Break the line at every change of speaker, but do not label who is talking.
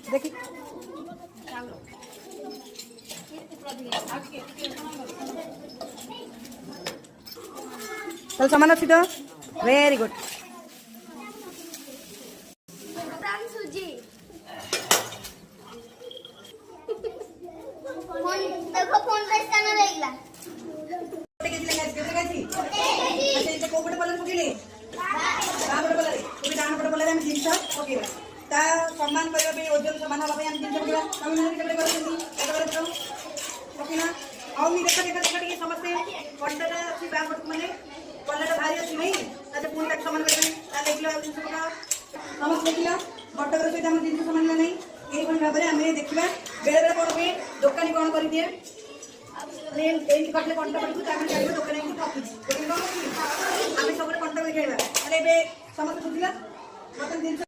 देखी चल सामान अच्छी तो वेरी गुड
देखो फोन पे स्कैनर रहेगा
सम्मान करने ओजन सामान हाँ जिन पकड़ा आउ देख देख देख टे समस्ते कंडाटा अच्छी बैंक मैंने कंडाटा भारी अच्छी नहीं पुणी तक सामान करेंगे जिन पका समस्त देखा बटकर सहित आम जिन सामान नहीं यही भाव में आम देखा बेले बेले कौन हुए दोकानी कौन कर दिए कटले कंटा पड़ू जान दोकानी ठकुची आम सब कंटा देखा समस्त बुझा बर्तमान जिन